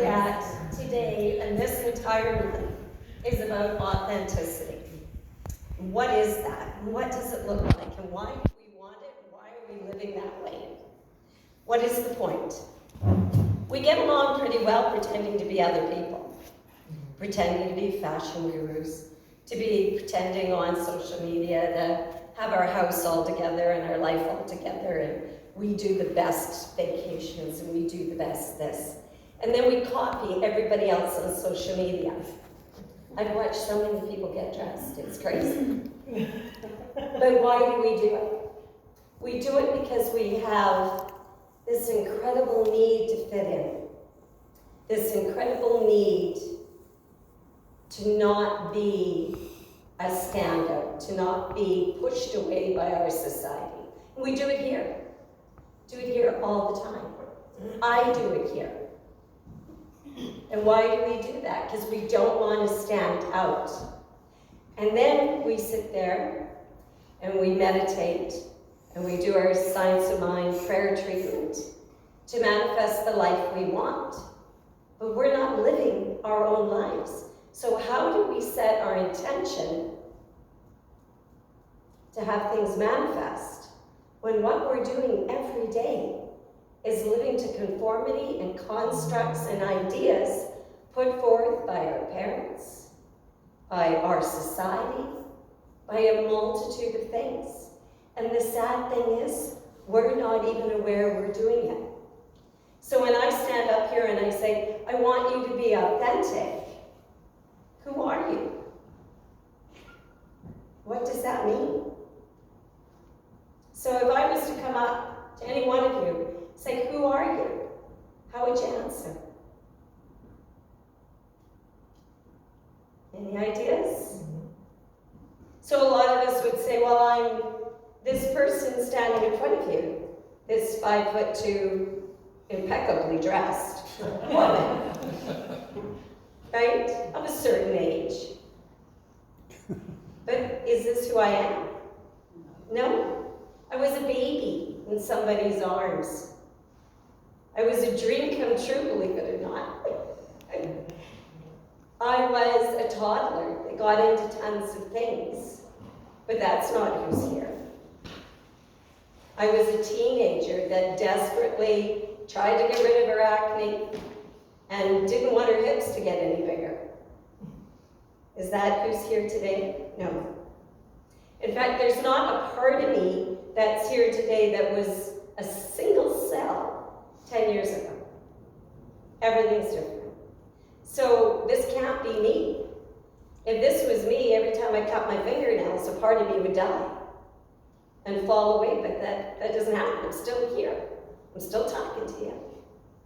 look at today, and this entire month, is about authenticity. What is that? And what does it look like? And why do we want it? And why are we living that way? What is the point? We get along pretty well pretending to be other people. Pretending to be fashion gurus. To be pretending on social media to have our house all together and our life all together. And we do the best vacations and we do the best this. And then we copy everybody else on social media. I've watched so many people get dressed, it's crazy. But why do we do it? We do it because we have this incredible need to fit in. This incredible need to not be a standout, to not be pushed away by our society. And we do it here. Do it here all the time. I do it here. And why do we do that? Because we don't want to stand out. And then we sit there and we meditate and we do our Science of Mind prayer treatment to manifest the life we want. But we're not living our own lives. So how do we set our intention to have things manifest when what we're doing every day is living to conformity and constructs and ideas put forth by our parents, by our society, by a multitude of things. And the sad thing is, we're not even aware we're doing it. So when I stand up here and I say, I want you to be authentic, who are you? What does that mean? So if I was to come up to any one of you, say, who are you? How would you answer? Any ideas? So a lot of us would say, well, I'm this person standing in front of you, this 5'2", impeccably dressed woman, right? Of a certain age. But is this who I am? No. I was a baby in somebody's arms. I was a dream come true, believe it or not. I was a toddler that got into tons of things, but that's not who's here. I was a teenager that desperately tried to get rid of her acne and didn't want her hips to get any bigger. Is that who's here today? No. In fact, there's not a part of me that's here today that was a single cell 10 years ago. Everything's different. So this can't be me. If this was me, every time I cut my fingernails, a part of me would die and fall away, but that doesn't happen. I'm still here. I'm still talking to you.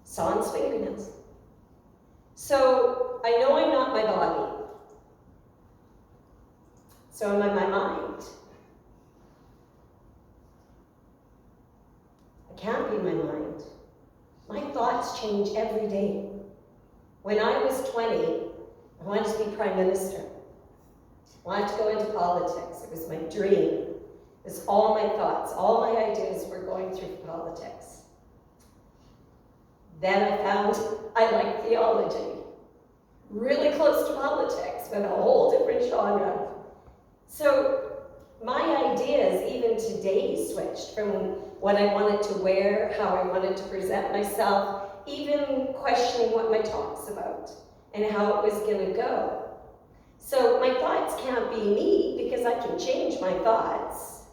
Sans fingernails. So I know I'm not my body. So am I my mind? I can't be my mind. My thoughts change every day. When I was 20, I wanted to be Prime Minister. I wanted to go into politics. It was my dream. It was all my thoughts, all my ideas were going through politics. Then I found I liked theology. Really close to politics, but a whole different genre. So my ideas, even today, switched from what I wanted to wear, how I wanted to present myself, even questioning what my talk's about and how it was going to go. So my thoughts can't be me because I can change my thoughts.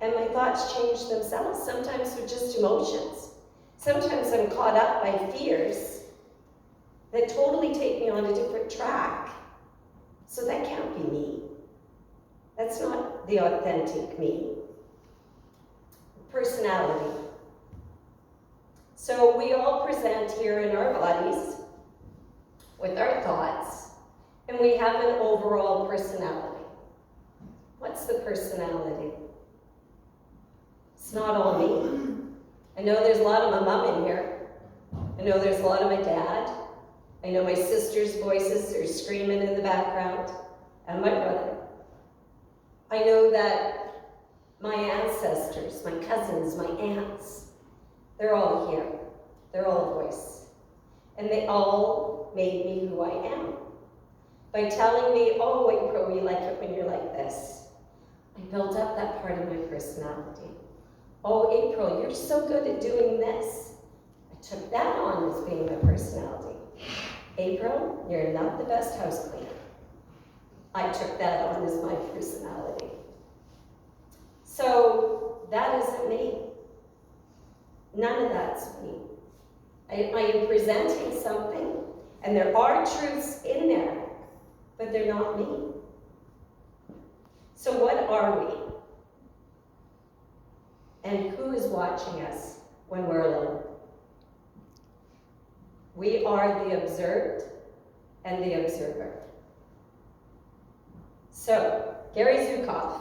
And my thoughts change themselves, sometimes with just emotions. Sometimes I'm caught up by fears that totally take me on a different track. So that can't be me. That's not the authentic me. Personality. So we all present here in our bodies with our thoughts, and we have an overall personality. What's the personality? It's not all me. I know there's a lot of my mom in here. I know there's a lot of my dad. I know my sister's voices are screaming in the background, and my brother. I know that my ancestors, my cousins, my aunts, they're all here. They're all a voice. And they all made me who I am. By telling me, oh, April, we like it when you're like this. I built up that part of my personality. Oh, April, you're so good at doing this. I took that on as being my personality. April, you're not the best house cleaner. I took that on as my personality. So that isn't me. None of that's me. I am presenting something, and there are truths in there, but they're not me. So what are we? And who is watching us when we're alone? We are the observed and the observer. So, Gary Zukav,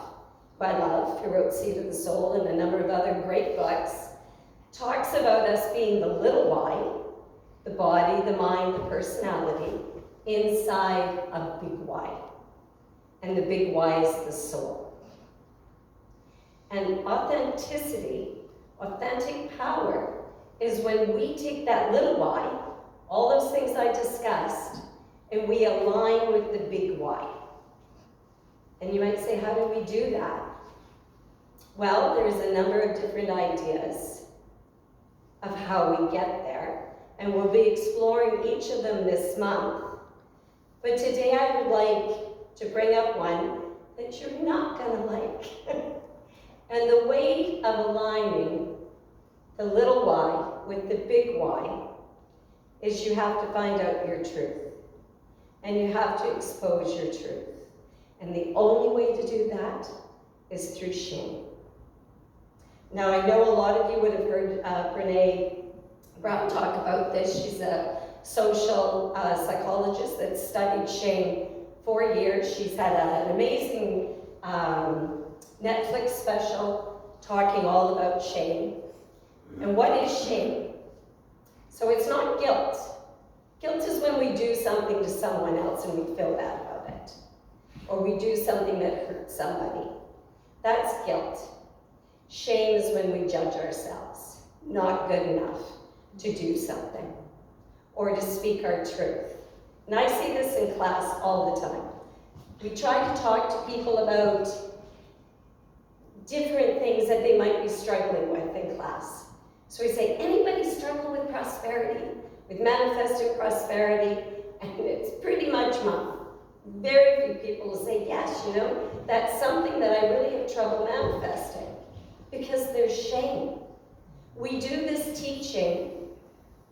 who I love, who wrote Seed of the Soul and a number of other great books, talks about us being the little y, the body, the mind, the personality, inside a big Y. And the big Y is the soul. And authenticity, authentic power, is when we take that little y, all those things I discussed, and we align with the big Y. And you might say, how do we do that? Well, there's a number of different ideas of how we get there, and we'll be exploring each of them this month. But today I would like to bring up one that you're not going to like. And the way of aligning the little y with the big Y is you have to find out your truth. And you have to expose your truth. And the only way to do that is through shame. Now, I know a lot of you would have heard Brene Brown talk about this. She's a social psychologist that studied shame for years. She's had an amazing Netflix special talking all about shame. And what is shame? So it's not guilt. Guilt is when we do something to someone else and we feel bad about it. Or we do something that hurts somebody. That's guilt. Shame is when we judge ourselves, not good enough to do something or to speak our truth. And I see this in class all the time. We try to talk to people about different things that they might be struggling with in class. So we say, anybody struggle with prosperity, with manifesting prosperity? And it's pretty much mom. Very few people will say, yes, you know, that's something that I really have trouble manifesting. Because there's shame. We do this teaching,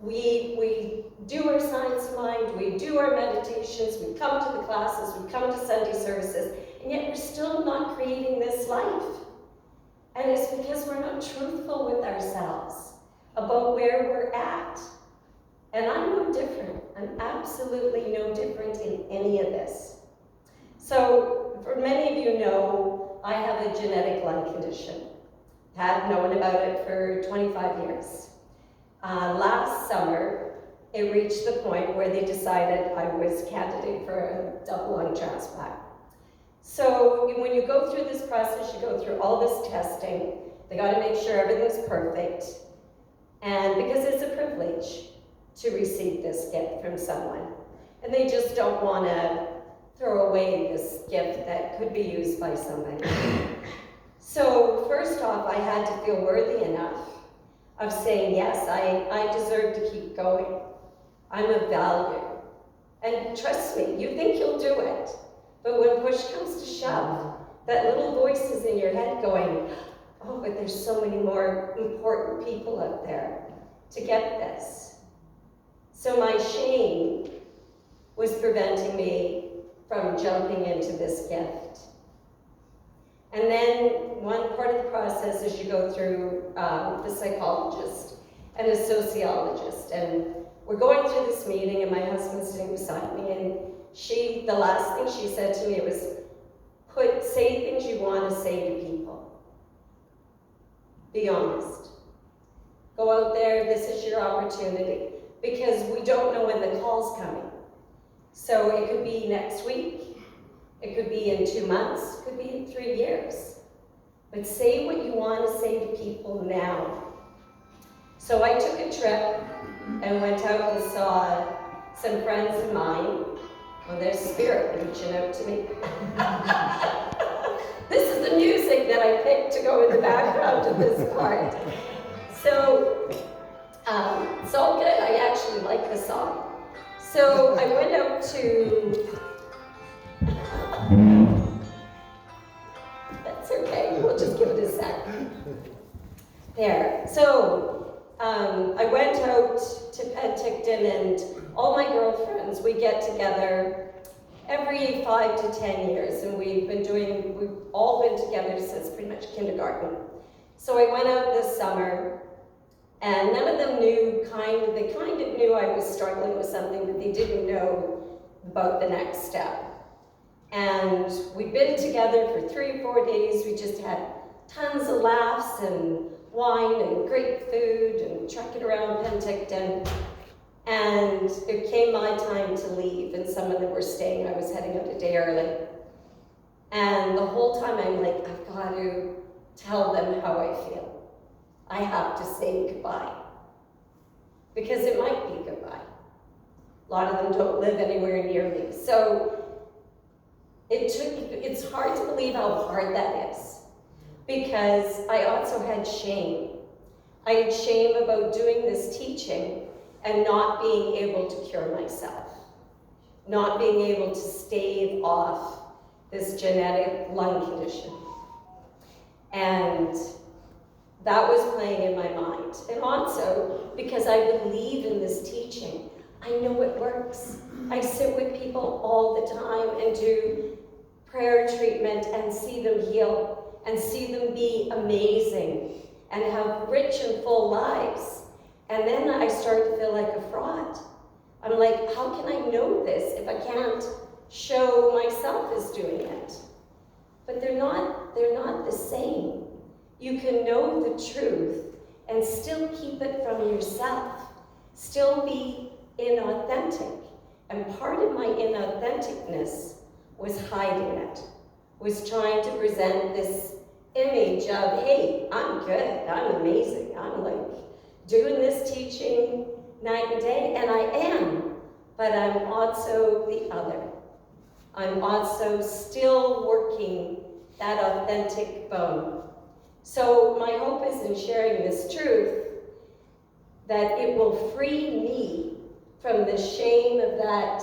we do our science of mind, we do our meditations, we come to the classes, we come to Sunday services, and yet we're still not creating this life. And it's because we're not truthful with ourselves about where we're at. And I'm no different. I'm absolutely no different in any of this. So, for many of you know, I have a genetic lung condition. Had known about it for 25 years. Last summer, it reached the point where they decided I was candidate for a double lung transplant. So when you go through this process, you go through all this testing. They got to make sure everything's perfect. And because it's a privilege to receive this gift from someone. And they just don't want to throw away this gift that could be used by somebody. So first off, I had to feel worthy enough of saying, yes, I deserve to keep going. I'm of value. And trust me, you think you'll do it. But when push comes to shove, that little voice is in your head going, oh, but there's so many more important people out there to get this. So my shame was preventing me from jumping into this gift. And then one part of the process is you go through the psychologist and a sociologist. And we're going through this meeting, and my husband's sitting beside me, and the last thing she said to me was, say things you want to say to people. Be honest. Go out there, this is your opportunity. Because we don't know when the call's coming. So it could be next week, it could be in 2 months, it could be in 3 years. But say what you want to say to people now. So I took a trip, and went out and saw some friends of mine. Well, there's spirit reaching out to me. This is the music that I picked to go in the background of this part. So, it's all good. I actually like the song. So I went out to, that's okay, we'll just give it a sec. There. So I went out to Penticton, and all my girlfriends, we get together every 5 to 10 years, and we've all been together since pretty much kindergarten. So I went out this summer, and none of them knew, they kind of knew I was struggling with something, but they didn't know about the next step. And we'd been together for 3 or 4 days. We just had tons of laughs and wine and great food and trekking around Penticton. And it came my time to leave, and some of them were staying. I was heading out a day early. And the whole time I'm like, I've got to tell them how I feel. I have to say goodbye. Because it might be goodbye. A lot of them don't live anywhere near me. So it's hard to believe how hard that is. Because I also had shame. I had shame about doing this teaching and not being able to cure myself. Not being able to stave off this genetic lung condition. And that was playing in my mind. And also, because I believe in this teaching, I know it works. I sit with people all the time and do prayer treatment and see them heal and see them be amazing and have rich and full lives. And then I start to feel like a fraud. I'm like, how can I know this if I can't show myself as doing it? But they're not the same. You can know the truth and still keep it from yourself, still be inauthentic. And part of my inauthenticness was hiding it, was trying to present this image of, hey, I'm good, I'm amazing, I'm like doing this teaching night and day, and I am, but I'm also the other. I'm also still working that authentic bone. So my hope is in sharing this truth that it will free me from the shame of that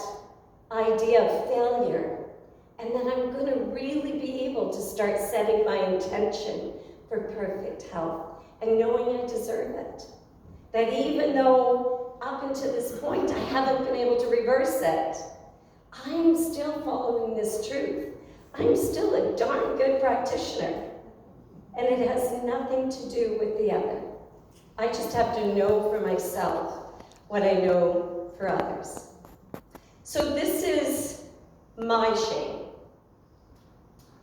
idea of failure. And then I'm going to really be able to start setting my intention for perfect health and knowing I deserve it. That even though up until this point I haven't been able to reverse it, I'm still following this truth. I'm still a darn good practitioner. And it has nothing to do with the other. I just have to know for myself what I know for others. So this is my shame.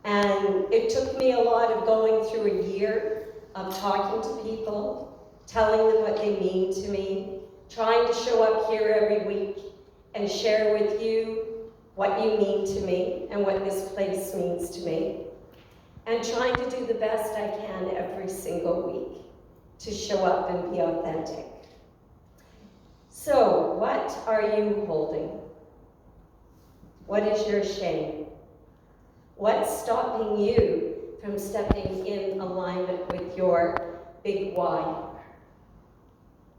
And it took me a lot of going through a year of talking to people, telling them what they mean to me, trying to show up here every week and share with you what you mean to me and what this place means to me. And trying to do the best I can every single week to show up and be authentic. So, what are you holding? What is your shame? What's stopping you from stepping in alignment with your big why?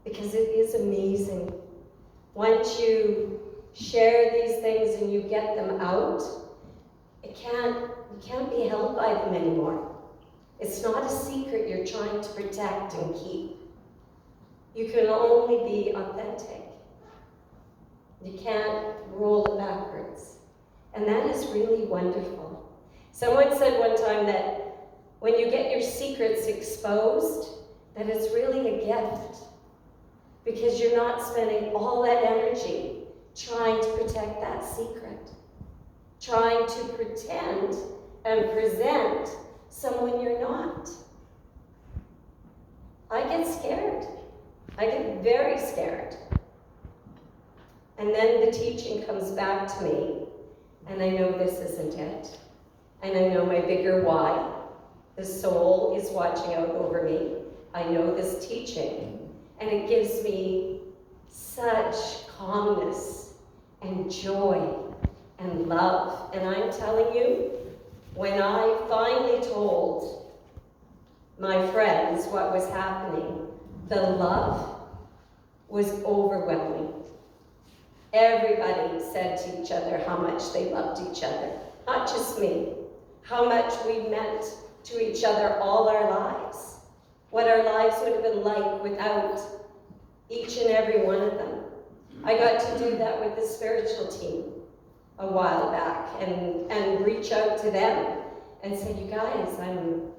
Because it is amazing. Once you share these things and you get them out, you can't be held by them anymore. It's not a secret you're trying to protect and keep. You can only be authentic. You can't roll it backwards. And that is really wonderful. Someone said one time that when you get your secrets exposed, that it's really a gift. Because you're not spending all that energy trying to protect that secret. Trying to pretend and present someone you're not. I get scared. I get very scared. And then the teaching comes back to me, and I know this isn't it. And I know my bigger why. The soul is watching out over me. I know this teaching, and it gives me such love. And I'm telling you, when I finally told my friends what was happening, the love was overwhelming. Everybody said to each other how much they loved each other. Not just me. How much we meant to each other all our lives. What our lives would have been like without each and every one of them. I got to do that with the spiritual team a while back and reach out to them and say, you guys, I'm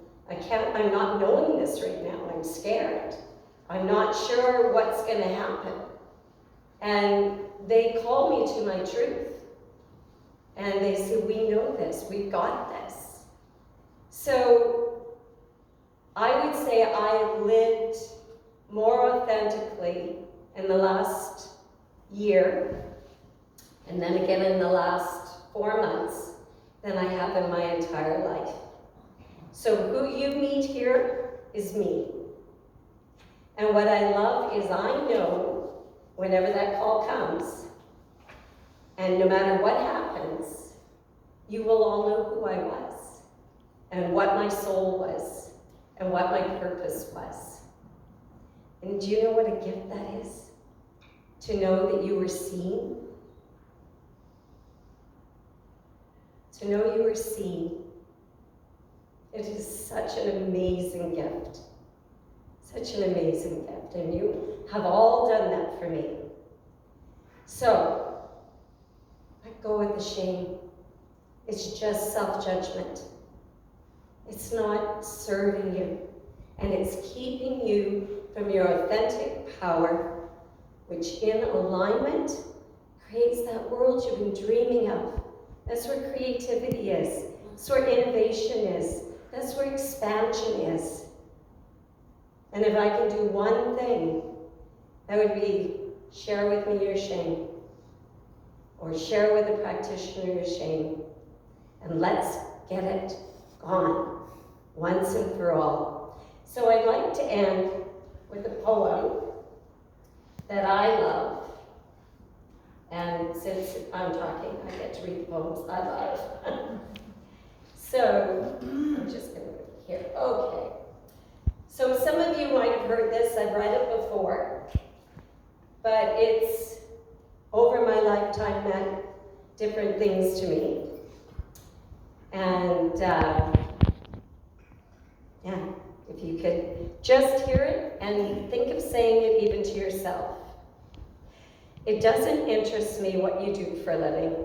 not knowing this right now. I'm scared. I'm not sure what's going to happen. And they call me to my truth. And they say, we know this. We've got this. So I would say I have lived more authentically in the last year, and then again in the last 4 months, than I have in my entire life. So who you meet here is me. And what I love is I know whenever that call comes, and no matter what happens, you will all know who I was, and what my soul was, and what my purpose was. And do you know what a gift that is? To know that you were seen. To know you were seen. It is such an amazing gift. Such an amazing gift. And you have all done that for me. So, let go of the shame. It's just self-judgment. It's not serving you. And it's keeping you from your authentic power, which in alignment creates that world you've been dreaming of. That's where creativity is. That's where innovation is. That's where expansion is. And if I can do one thing, that would be share with me your shame. Or share with a practitioner your shame. And let's get it gone once and for all. So I'd like to end with a poem that I love. And since I'm talking, I get to read the poems I love. So I'm just going to read here. Okay. So some of you might have heard this. I've read it before. But it's, over my lifetime, meant different things to me. And yeah, if you could just hear it and think of saying it even to yourself. It doesn't interest me what you do for a living.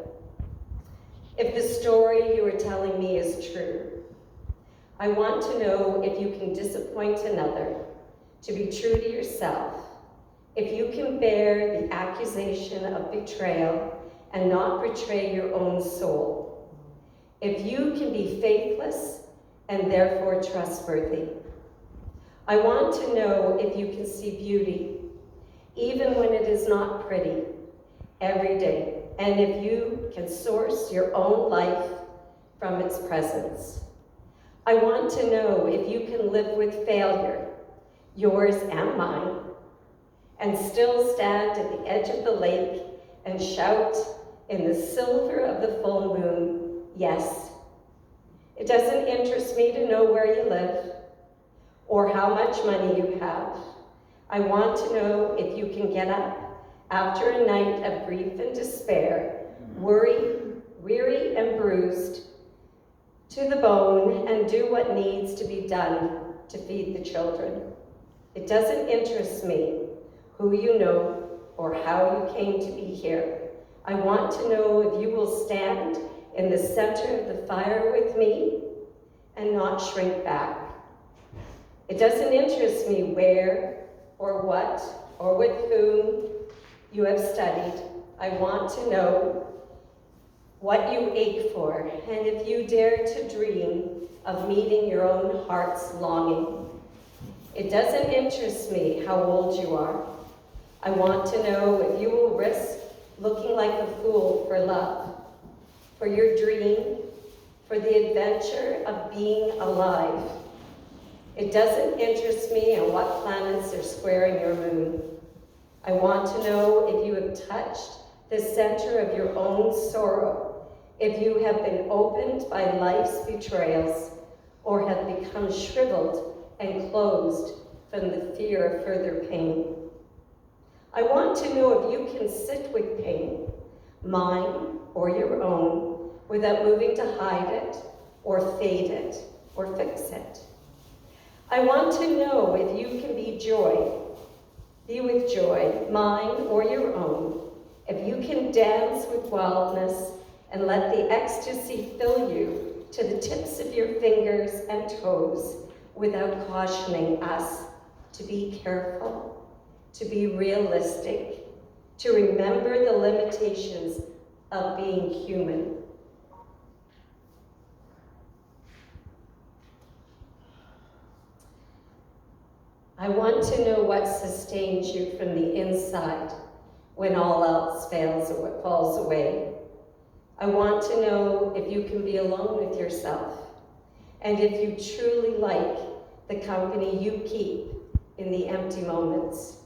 If the story you are telling me is true, I want to know if you can disappoint another, to be true to yourself, if you can bear the accusation of betrayal and not betray your own soul, if you can be faithless and therefore trustworthy. I want to know if you can see beauty, even when it is not pretty, every day, and if you can source your own life from its presence. I want to know if you can live with failure, yours and mine, and still stand at the edge of the lake and shout in the silver of the full moon, yes. It doesn't interest me to know where you live or how much money you have. I want to know if you can get up after a night of grief and despair, weary and bruised to the bone, and do what needs to be done to feed the children. It doesn't interest me who you know or how you came to be here. I want to know if you will stand in the center of the fire with me and not shrink back. It doesn't interest me where or what or with whom you have studied. I want to know what you ache for, and if you dare to dream of meeting your own heart's longing. It doesn't interest me how old you are. I want to know if you will risk looking like a fool for love, for your dream, for the adventure of being alive. It doesn't interest me on what planets are squaring your moon. I want to know if you have touched the center of your own sorrow if you have been opened by life's betrayals or have become shriveled and closed from the fear of further pain. I want to know if you can sit with pain, mine or your own, without moving to hide it or fade it or fix it. I want to know if you can be with joy, mine or your own, if you can dance with wildness and let the ecstasy fill you to the tips of your fingers and toes without cautioning us to be careful, to be realistic, to remember the limitations of being human. I want to know what sustains you from the inside when all else falls away. I want to know if you can be alone with yourself, and if you truly like the company you keep in the empty moments.